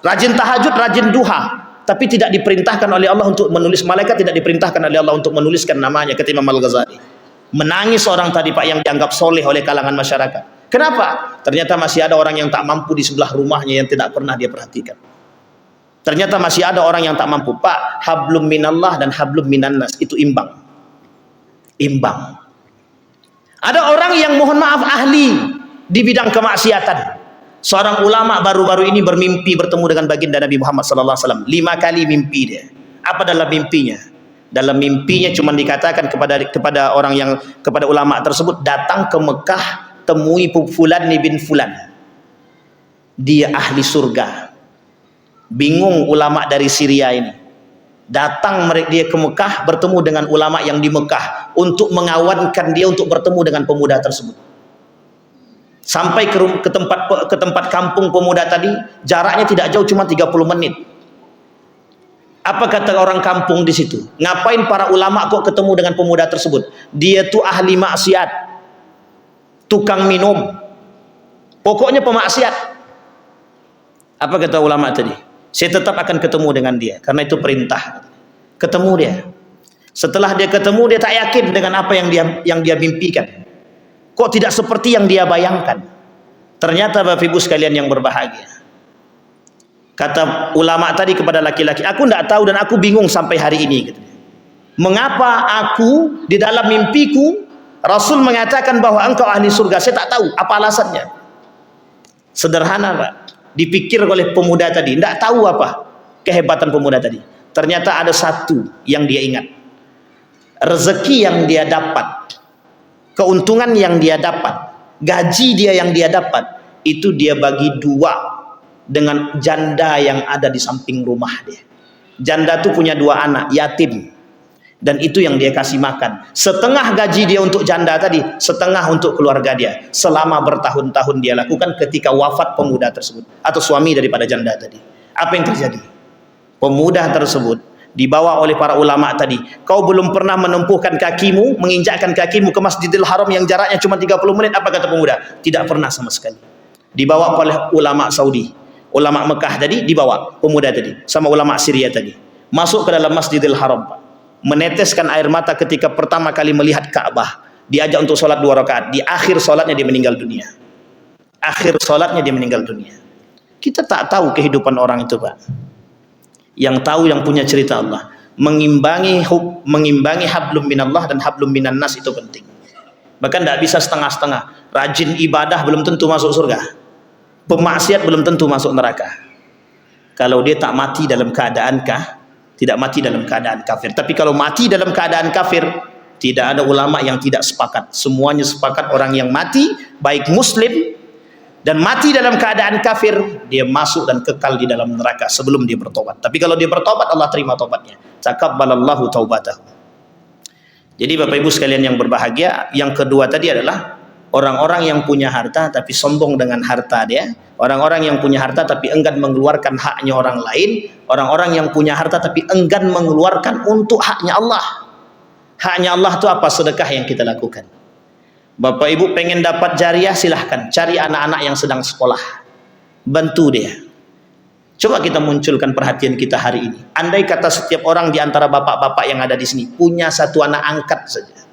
A: rajin tahajud, rajin duha, tapi tidak diperintahkan oleh Allah untuk menulis. Malaikat tidak diperintahkan oleh Allah untuk menuliskan namanya. Kata Imam Al-Ghazali. Menangis orang tadi Pak yang dianggap soleh oleh kalangan masyarakat. Kenapa? Ternyata masih ada orang yang tak mampu di sebelah rumahnya yang tidak pernah dia perhatikan. Ternyata masih ada orang yang tak mampu. Pak, hablum minallah dan hablum minannas itu imbang. Imbang. Ada orang yang mohon maaf ahli di bidang kemaksiatan. Seorang ulama baru-baru ini bermimpi bertemu dengan baginda Nabi Muhammad SAW. 5 kali mimpi dia. Apa dalam mimpinya? Dalam mimpinya cuma dikatakan kepada orang yang, kepada ulama tersebut, datang ke Mekah, temui Fulan bin Fulan. Dia ahli surga. Bingung ulama dari Syria ini. Datang dia ke Mekah, bertemu dengan ulama yang di Mekah untuk mengawankan dia untuk bertemu dengan pemuda tersebut. Sampai ke tempat kampung pemuda tadi, jaraknya tidak jauh, cuma 30 menit. Apa kata orang kampung di situ? Ngapain para ulama kok ketemu dengan pemuda tersebut? Dia tuh ahli maksiat, tukang minum, pokoknya pemaksiat. Apa kata ulama tadi? Saya tetap akan ketemu dengan dia, karena itu perintah. Ketemu dia. Setelah dia ketemu, dia tak yakin dengan apa yang dia mimpikan. Kok tidak seperti yang dia bayangkan? Ternyata Bapak Ibu sekalian yang berbahagia. Kata ulama tadi kepada laki-laki, aku tidak tahu dan aku bingung sampai hari ini. Mengapa aku di dalam mimpiku Rasul mengatakan bahwa engkau ahli surga? Saya tak tahu apa alasannya. Sederhana Pak. Dipikir oleh pemuda tadi, tidak tahu apa kehebatan pemuda tadi. Ternyata ada satu yang dia ingat. Rezeki yang dia dapat, keuntungan yang dia dapat, gaji dia yang dia dapat, itu dia bagi 2 dengan janda yang ada di samping rumah dia. Janda itu punya 2 anak yatim, dan itu yang dia kasih makan. Setengah gaji dia untuk janda tadi, setengah untuk keluarga dia. Selama bertahun-tahun dia lakukan ketika wafat pemuda tersebut atau suami daripada janda tadi. Apa yang terjadi? Pemuda tersebut dibawa oleh para ulama tadi. Kau belum pernah menumpukan kakimu, menginjakkan kakimu ke Masjidil Haram yang jaraknya cuma 30 menit. Apa kata pemuda? Tidak pernah sama sekali. Dibawa oleh ulama Saudi, ulama Mekah tadi, dibawa pemuda tadi sama ulama Syria tadi. Masuk ke dalam Masjidil Haram, Pak. Meneteskan air mata ketika pertama kali melihat Ka'bah. Diajak untuk sholat 2 rakaat. Di akhir sholatnya dia meninggal dunia. Akhir sholatnya dia meninggal dunia. Kita tak tahu kehidupan orang itu Pak. Yang tahu, yang punya cerita Allah. Mengimbangi hablum minallah dan hablum minannas itu penting. Bahkan tidak bisa setengah-setengah. Rajin ibadah belum tentu masuk surga. Pemaksiat belum tentu masuk neraka. Kalau dia tak mati dalam keadaan tidak mati dalam keadaan kafir. Tapi kalau mati dalam keadaan kafir, tidak ada ulama yang tidak sepakat. Semuanya sepakat orang yang mati, baik muslim dan mati dalam keadaan kafir, dia masuk dan kekal di dalam neraka sebelum dia bertobat. Tapi kalau dia bertobat, Allah terima tobatnya. Taqabbalallahu taubatahu. Jadi Bapak Ibu sekalian yang berbahagia, yang kedua tadi adalah orang-orang yang punya harta tapi sombong dengan harta dia. Orang-orang yang punya harta tapi enggan mengeluarkan haknya orang lain. Orang-orang yang punya harta tapi enggan mengeluarkan untuk haknya Allah. Haknya Allah itu apa? Sedekah yang kita lakukan. Bapak Ibu pengen dapat jariah, silahkan cari anak-anak yang sedang sekolah, bantu dia. Coba kita munculkan perhatian kita hari ini. Andai kata setiap orang di antara bapak-bapak yang ada di sini punya 1 anak angkat saja,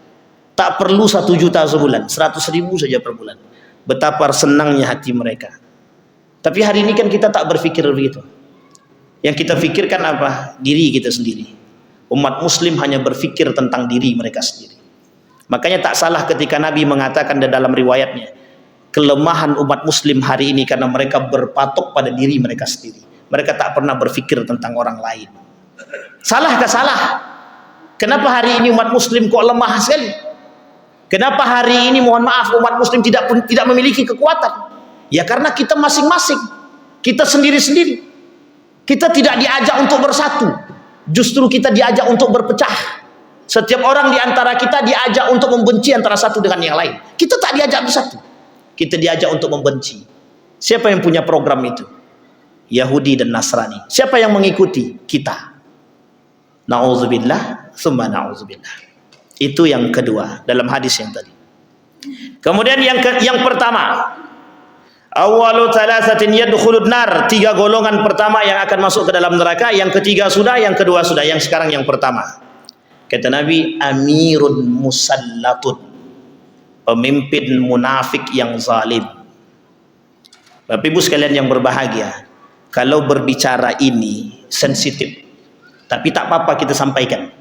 A: tak perlu 1 juta sebulan, 100.000 saja per bulan, betapa senangnya hati mereka. Tapi hari ini kan kita tak berpikir begitu. Yang kita pikirkan apa? Diri kita sendiri. Umat muslim hanya berpikir tentang diri mereka sendiri. Makanya tak salah ketika Nabi mengatakan dalam riwayatnya, kelemahan umat muslim hari ini karena mereka berpatok pada diri mereka sendiri. Mereka tak pernah berpikir tentang orang lain. Salahkah? Salah. Kenapa hari ini umat muslim kok lemah sekali? Kenapa hari ini mohon maaf umat muslim tidak memiliki kekuatan? Ya karena kita masing-masing, kita sendiri-sendiri. Kita tidak diajak untuk bersatu, justru kita diajak untuk berpecah. Setiap orang di antara kita diajak untuk membenci antara satu dengan yang lain. Kita tak diajak bersatu, kita diajak untuk membenci. Siapa yang punya program itu? Yahudi dan Nasrani. Siapa yang mengikuti? Kita. Na'udzubillah, tsumma na'udzubillah. Itu yang kedua dalam hadis yang tadi. Kemudian yang pertama, Awalu thalathatin yadkhulun nar, 3 golongan pertama yang akan masuk ke dalam neraka, yang ketiga sudah, yang kedua sudah, yang sekarang yang pertama. Kata Nabi, amirun musallatun, pemimpin munafik yang zalim. Bapak Ibu sekalian yang berbahagia, kalau berbicara ini sensitif, tapi tak apa-apa kita sampaikan.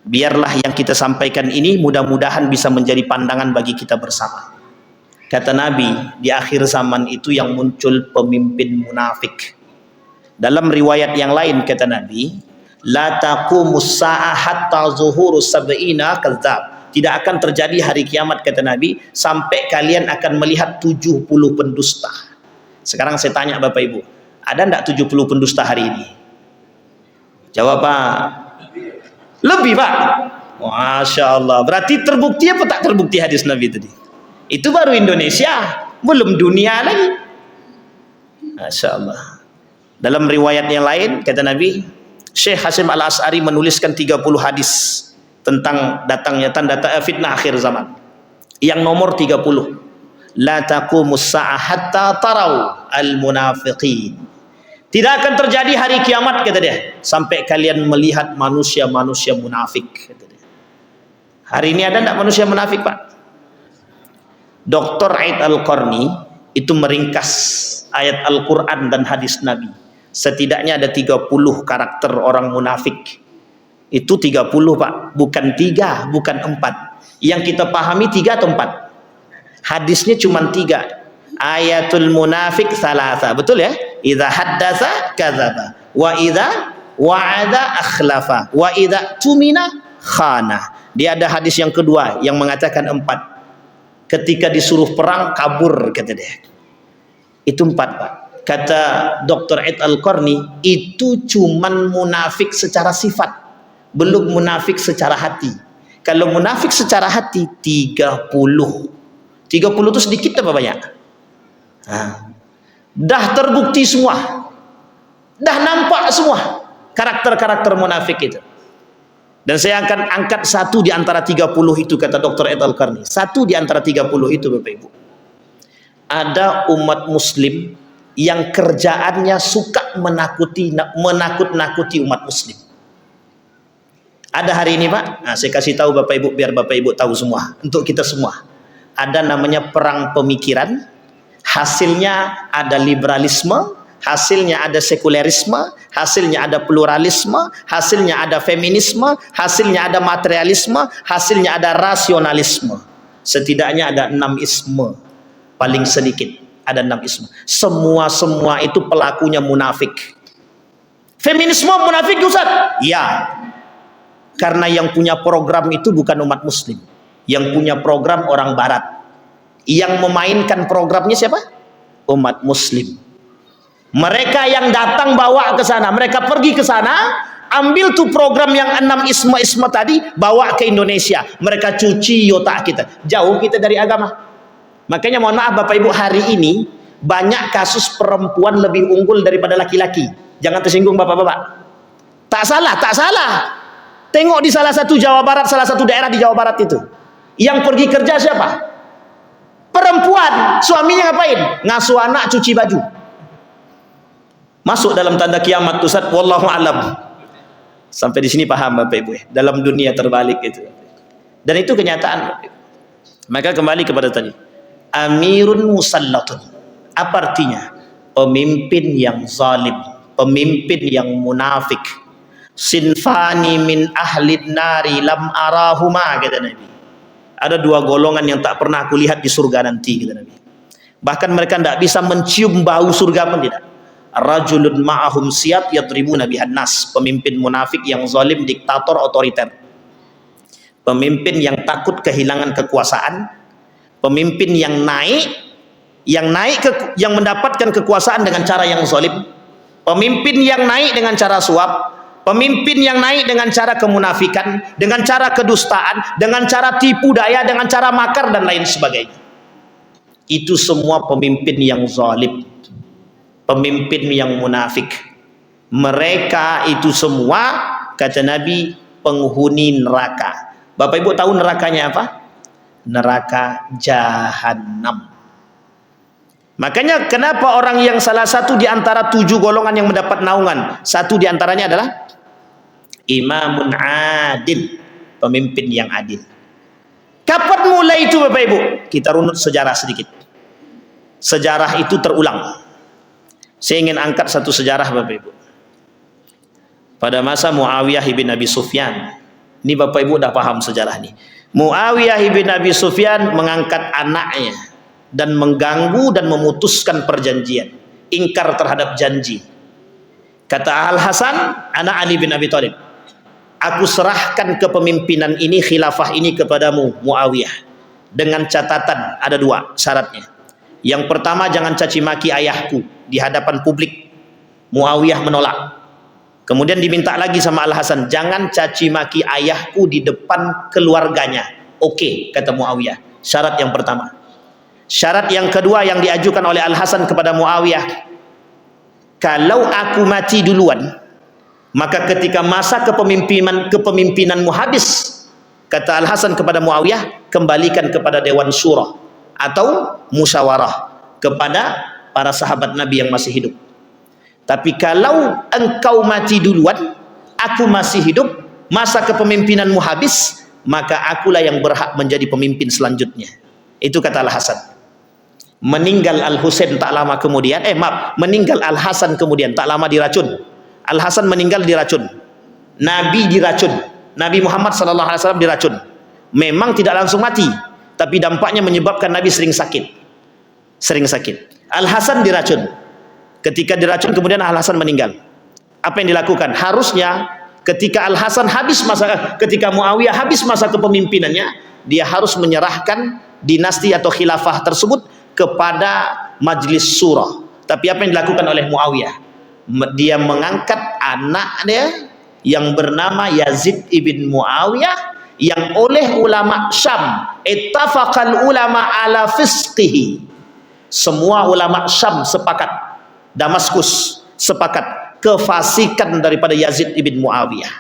A: Biarlah yang kita sampaikan ini mudah-mudahan bisa menjadi pandangan bagi kita bersama. Kata Nabi, di akhir zaman itu yang muncul pemimpin munafik. Dalam riwayat yang lain kata Nabi, la taqumus sa'ah hatta zuhuru sab'ina kadzdzab. Tidak akan terjadi hari kiamat kata Nabi sampai kalian akan melihat 70 pendusta. Sekarang saya tanya Bapak Ibu, ada enggak 70 pendusta hari ini? Jawab Pak. Lebih Pak. Masya Allah. Berarti terbukti apa tak terbukti hadis Nabi tadi? Itu baru Indonesia, belum dunia lagi. Masya Allah. Dalam riwayat yang lain kata Nabi, Syekh Hasyim Al-As'ari menuliskan 30 hadis tentang datangnya tanda fitnah akhir zaman. Yang nomor 30, la taqumus sa'ah hatta tarau al-munafiqin. Tidak akan terjadi hari kiamat kata dia sampai kalian melihat manusia-manusia munafik kata dia. Hari ini ada enggak manusia munafik Pak? Dr. Aid Al-Qarni itu meringkas ayat Al-Quran dan hadis Nabi. Setidaknya ada 30 karakter orang munafik. Itu 30 Pak, bukan 3, bukan 4. Yang kita pahami 3 atau 4? Hadisnya cuma 3. Ayatul munafik salasa, betul ya? Idza haddatsa kadzaba, wa idza wa'ada akhlafa, wa idza tumina khana. Dia ada hadis yang kedua yang mengatakan 4. Ketika disuruh perang kabur kata dia. Itu 4 Pak. Kata Dr. Aid Al-Qarni, itu cuman munafik secara sifat, belum munafik secara hati. Kalau munafik secara hati 30. 30 itu sedikit apa banyak? Dah terbukti semua. Dah nampak semua karakter-karakter munafik itu. Dan saya akan angkat 1 di antara 30 itu kata Dr. Aid Al-Qarni. 1 di antara 30 itu Bapak Ibu. Ada umat muslim yang kerjaannya suka menakut-nakuti umat muslim. Ada hari ini Pak, nah, saya kasih tahu Bapak Ibu biar Bapak Ibu tahu semua, untuk kita semua. Ada namanya perang pemikiran, hasilnya ada liberalisme, hasilnya ada sekulerisme, hasilnya ada pluralisme, hasilnya ada feminisme, hasilnya ada materialisme, hasilnya ada rasionalisme. Setidaknya ada 6 isme, paling sedikit ada 6 isme. Semua itu pelakunya munafik. Feminisme munafik Ustaz? Ya, karena yang punya program itu bukan umat muslim, yang punya program orang barat. Yang memainkan programnya siapa? Umat muslim. Mereka yang datang bawa ke sana, mereka pergi ke sana, ambil tuh program yang 6 isme-isme tadi, bawa ke Indonesia. Mereka cuci otak kita, jauh kita dari agama. Makanya mohon maaf Bapak Ibu, hari ini banyak kasus perempuan lebih unggul daripada laki-laki. Jangan tersinggung Bapak-bapak. Tak salah, tak salah. Tengok di salah satu Jawa Barat, salah satu daerah di Jawa Barat itu, yang pergi kerja siapa? Perempuan. Suaminya ngapain? Ngasuh anak, cuci baju. Masuk dalam tanda kiamat Ustaz, wallahu alam. Sampai di sini paham Bapak Ibu ya? Dalam dunia terbalik itu. Dan itu kenyataan. Maka kembali kepada tadi, amirun musallatun. Apa artinya? Pemimpin yang zalim, pemimpin yang munafik. Sinfani min ahlid nari lam arahuma kata Nabi. Ada 2 golongan yang tak pernah aku lihat di surga nanti kata Nabi. Bahkan mereka tidak bisa mencium bau surga pun tidak. Rajulun ma'ahum siyat yadribuna bihan nas. Pemimpin munafik yang zalim, diktator, otoriter. Pemimpin yang takut kehilangan kekuasaan. Pemimpin yang yang mendapatkan kekuasaan dengan cara yang zalim. Pemimpin yang naik dengan cara suap. Pemimpin yang naik dengan cara kemunafikan, dengan cara kedustaan, dengan cara tipu daya, dengan cara makar dan lain sebagainya. Itu semua pemimpin yang zalim, pemimpin yang munafik. Mereka itu semua kata Nabi penghuni neraka. Bapak Ibu tahu nerakanya apa? Neraka jahanam. Makanya kenapa orang yang salah satu di antara 7 golongan yang mendapat naungan, satu di antaranya adalah imamun adil, pemimpin yang adil. Kapan mulai itu Bapak Ibu? Kita runut sejarah sedikit. Sejarah itu terulang. Saya ingin angkat satu sejarah Bapak Ibu. Pada masa Muawiyah ibn Abi Sufyan, ini Bapak Ibu dah paham sejarah ini. Muawiyah ibn Abi Sufyan mengangkat anaknya dan mengganggu dan memutuskan perjanjian, ingkar terhadap janji. Kata Al-Hasan, anak Ali bin Abi Thalib, aku serahkan kepemimpinan ini, khilafah ini kepadamu Muawiyah, dengan catatan ada 2 syaratnya. Yang pertama, jangan caci maki ayahku di hadapan publik. Muawiyah menolak. Kemudian diminta lagi sama Al-Hasan, jangan caci maki ayahku di depan keluarganya. Oke, kata Muawiyah. Syarat yang pertama. Syarat yang kedua yang diajukan oleh Al-Hasan kepada Muawiyah, kalau aku mati duluan, maka ketika masa kepemimpinanmu habis, kata Al-Hasan kepada Muawiyah, kembalikan kepada Dewan Syura atau musyawarah kepada para sahabat Nabi yang masih hidup. Tapi kalau engkau mati duluan, aku masih hidup, masa kepemimpinanmu habis, maka akulah yang berhak menjadi pemimpin selanjutnya. Itu kata Al-Hasan. Meninggal Al-Husain tak lama kemudian, meninggal Al-Hasan kemudian, tak lama diracun. Al-Hasan meninggal diracun. Nabi diracun. Nabi Muhammad SAW diracun. Memang tidak langsung mati, tapi dampaknya menyebabkan Nabi sering sakit. Sering sakit. Al-Hasan diracun. Ketika diracun kemudian Al-Hasan meninggal. Apa yang dilakukan? Harusnya ketika Al-Hasan habis masa, ketika Muawiyah habis masa kepemimpinannya, dia harus menyerahkan dinasti atau khilafah tersebut kepada Majlis Syura. Tapi apa yang dilakukan oleh Muawiyah? Dia mengangkat anak dia yang bernama Yazid ibn Muawiyah, yang oleh ulama Syam ittafaqal ulama ala fisqihi. Semua ulama Syam sepakat, Damaskus sepakat kefasikan daripada Yazid ibn Muawiyah.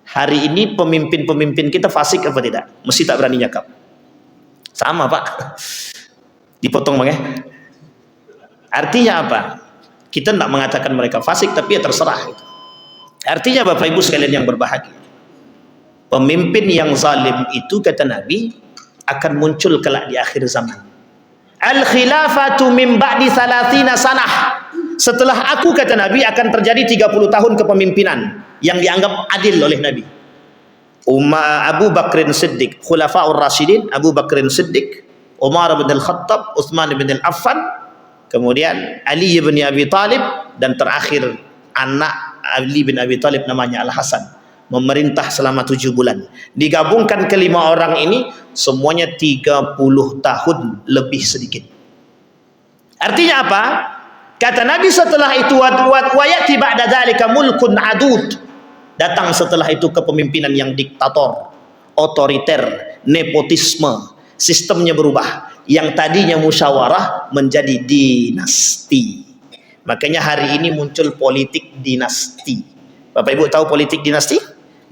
A: Hari ini pemimpin-pemimpin kita fasik apa tidak? Mesti tak berani nyakap. Sama Pak. Dipotong Bang ya. Artinya apa? Kita tidak mengatakan mereka fasik, tapi ya terserah. Artinya Bapak Ibu sekalian yang berbahagia, pemimpin yang zalim itu kata Nabi akan muncul kelak di akhir zaman. Al-khilafatu min ba'di 30 sanah. Setelah aku, kata Nabi, akan terjadi 30 tahun kepemimpinan yang dianggap adil oleh Nabi. Abu Bakrin Siddiq, Khulafaur Rasyidin, Abu Bakrin Siddiq, Umar bin Al-Khattab, Uthman bin Al-Affan, kemudian Ali bin Abi Thalib, dan terakhir anak Ali bin Abi Thalib namanya Al-Hasan, memerintah selama 7 bulan. Digabungkan kelima orang ini semuanya 30 tahun lebih sedikit. Artinya apa? Kata Nabi setelah itu wa yati ba'da dzalika mulkun adud. Datang setelah itu kepemimpinan yang diktator, otoriter, nepotisme. Sistemnya berubah. Yang tadinya musyawarah menjadi dinasti. Makanya hari ini muncul politik dinasti. Bapak Ibu tahu politik dinasti?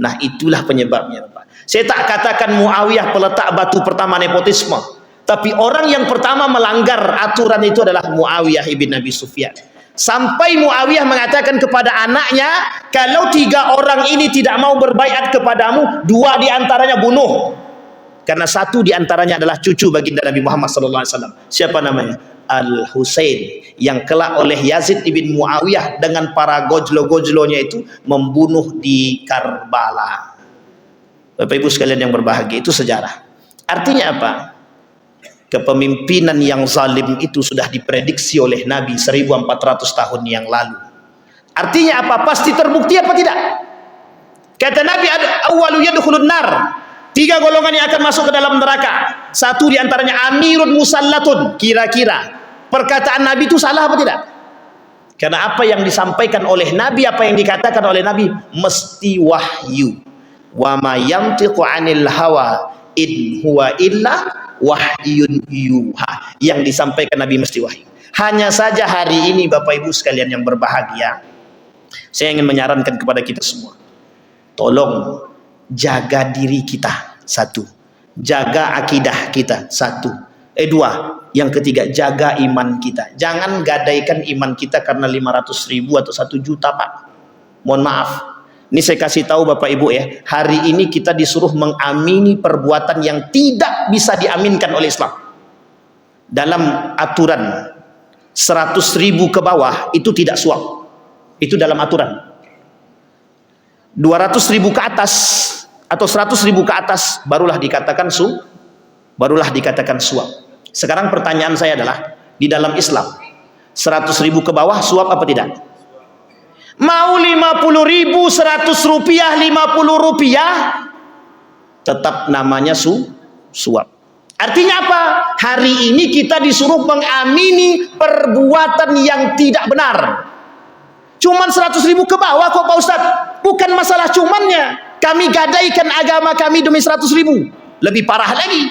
A: Nah, itulah penyebabnya Bapak. Saya tak katakan Muawiyah peletak batu pertama nepotisme, tapi orang yang pertama melanggar aturan itu adalah Muawiyah ibn Abi Sufyan. Sampai Muawiyah mengatakan kepada anaknya, kalau 3 orang ini tidak mau berbaiat kepadamu, 2 diantaranya bunuh. Karena 1 diantaranya adalah cucu baginda Nabi Muhammad SAW. Siapa namanya? Al-Husain, yang kelak oleh Yazid ibn Muawiyah dengan para gojlo-gojlonya itu membunuh di Karbala. Bapak Ibu sekalian yang berbahagia, itu sejarah. Artinya apa? Kepemimpinan yang zalim itu sudah diprediksi oleh Nabi 1400 tahun yang lalu. Artinya apa? Pasti terbukti apa tidak? Kata Nabi, awwalu yadkhulun nar. 3 golongan yang akan masuk ke dalam neraka. 1 diantaranya amirun musallatun. Kira-kira perkataan Nabi itu salah apa tidak? Karena apa yang disampaikan oleh Nabi, apa yang dikatakan oleh Nabi mesti wahyu. Wa ma yantiqu 'anil hawa in huwa illa wahyun yuha. Yang disampaikan Nabi mesti wahyu. Hanya saja hari ini Bapak Ibu sekalian yang berbahagia, saya ingin menyarankan kepada kita semua, tolong jaga diri kita, 1. Jaga akidah kita, 1. Dua, yang ketiga, jaga iman kita. Jangan gadaikan iman kita karena 500.000 atau 1 juta, Pak. Mohon maaf. Ini saya kasih tahu Bapak Ibu ya, hari ini kita disuruh mengamini perbuatan yang tidak bisa diaminkan oleh Islam. Dalam aturan 100.000 ke bawah itu tidak suap. Itu dalam aturan. 200.000 ke atas atau 100.000 ke atas barulah dikatakan suap. Sekarang pertanyaan saya adalah, di dalam Islam 100.000 ke bawah suap apa tidak? Mau 50.000, 100 rupiah, 50 rupiah, tetap namanya suap. Artinya apa? Hari ini kita disuruh mengamini perbuatan yang tidak benar. Cuman 100.000 ke bawah kok Pak Ustadz? Bukan masalah cumannya. Kami gadaikan agama kami demi 100.000. Lebih parah lagi.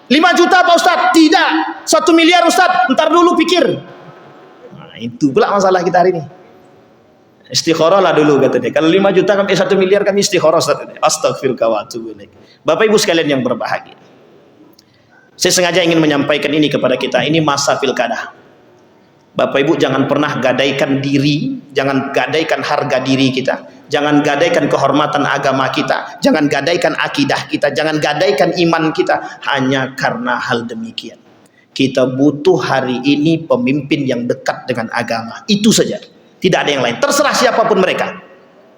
A: 5 juta Pak Ustadz? Tidak. 1 miliar Ustadz? Ntar dulu pikir. Nah, itu pula masalah kita hari ini. Istikharah lah dulu katanya. Kalau 5 juta kami 1 miliar kami istikharah. Astagfirullah wa atubu ilaik. Bapak Ibu sekalian yang berbahagia, saya sengaja ingin menyampaikan ini kepada kita. Ini masa pilkada. Bapak Ibu jangan pernah gadaikan diri, jangan gadaikan harga diri kita, jangan gadaikan kehormatan agama kita, jangan gadaikan akidah kita, jangan gadaikan iman kita hanya karena hal demikian. Kita butuh hari ini pemimpin yang dekat dengan agama. Itu saja. Tidak ada yang lain. Terserah siapapun mereka.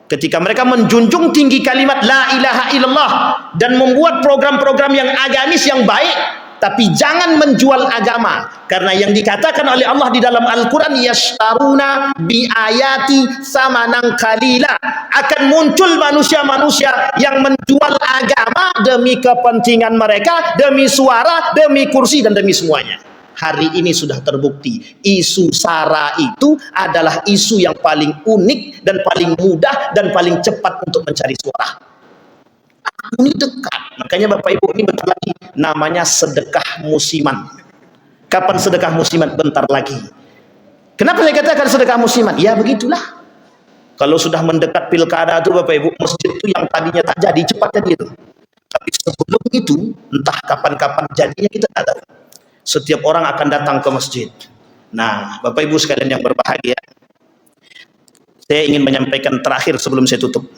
A: Ketika mereka menjunjung tinggi kalimat la ilaha illallah dan membuat program-program yang agamis yang baik, tapi jangan menjual agama. Karena yang dikatakan oleh Allah di dalam Al-Quran, yashtaruna bi ayati samanan qalila, akan muncul manusia-manusia yang menjual agama demi kepentingan mereka, demi suara, demi kursi, dan demi semuanya. Hari ini sudah terbukti isu SARA itu adalah isu yang paling unik dan paling mudah dan paling cepat untuk mencari suara. Ini dekat, makanya Bapak Ibu, ini bentar lagi namanya sedekah musiman. Kapan sedekah musiman? Bentar lagi. Kenapa saya katakan sedekah musiman? Ya begitulah. Kalau sudah mendekat pilkada itu Bapak Ibu, masjid itu yang tadinya tak jadi cepat jadi itu. Tapi sebelum itu entah kapan-kapan jadinya kita tak tahu. Setiap orang akan datang ke masjid. Nah, Bapak Ibu sekalian yang berbahagia, saya ingin menyampaikan terakhir sebelum saya tutup.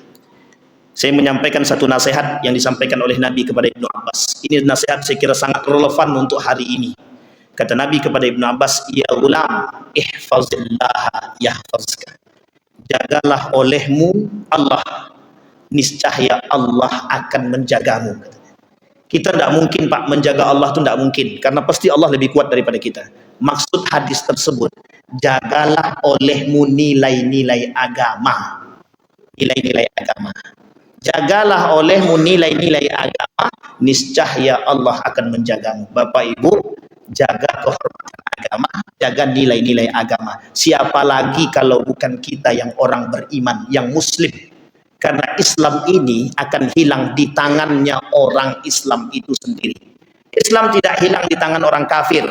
A: Saya menyampaikan satu nasihat yang disampaikan oleh Nabi kepada Ibnu Abbas. Ini nasihat saya kira sangat relevan untuk hari ini. Kata Nabi kepada Ibnu Abbas, ya gulam, ihfazillah yahfazka. Jagalah olehmu Allah, niscaya Allah akan menjagamu. Kita tidak mungkin Pak menjaga Allah itu tidak mungkin, karena pasti Allah lebih kuat daripada kita. Maksud hadis tersebut, jagalah olehmu nilai-nilai agama. Nilai-nilai agama. Jagalah olehmu nilai-nilai agama, niscaya Allah akan menjagamu. Bapak Ibu, jaga kehormatan agama, jaga nilai-nilai agama. Siapa lagi kalau bukan kita yang orang beriman, yang muslim? Karena Islam ini akan hilang di tangannya orang Islam itu sendiri. Islam tidak hilang di tangan orang kafir,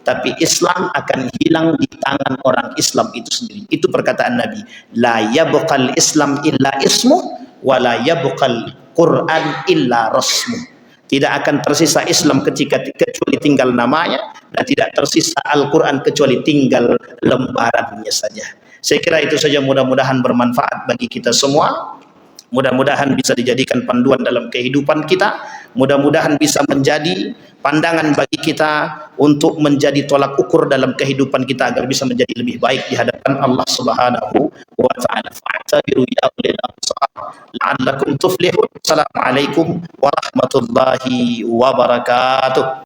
A: tapi Islam akan hilang di tangan orang Islam itu sendiri. Itu perkataan Nabi. La yabqal Islam illa ismu, wa la yabqal Quran illa rasmu. Tidak akan tersisa Islam kecuali tinggal namanya, dan tidak tersisa Al-Quran kecuali tinggal lembarannya saja. Saya kira itu saja, mudah-mudahan bermanfaat bagi kita semua. Mudah-mudahan bisa dijadikan panduan dalam kehidupan kita. Mudah-mudahan bisa menjadi pandangan bagi kita untuk menjadi tolak ukur dalam kehidupan kita agar bisa menjadi lebih baik di hadapan Allah Subhanahu wa taala. Fa'tabiru ya ulil absar la'allakum tuflihun. Assalamualaikum warahmatullahi wabarakatuh.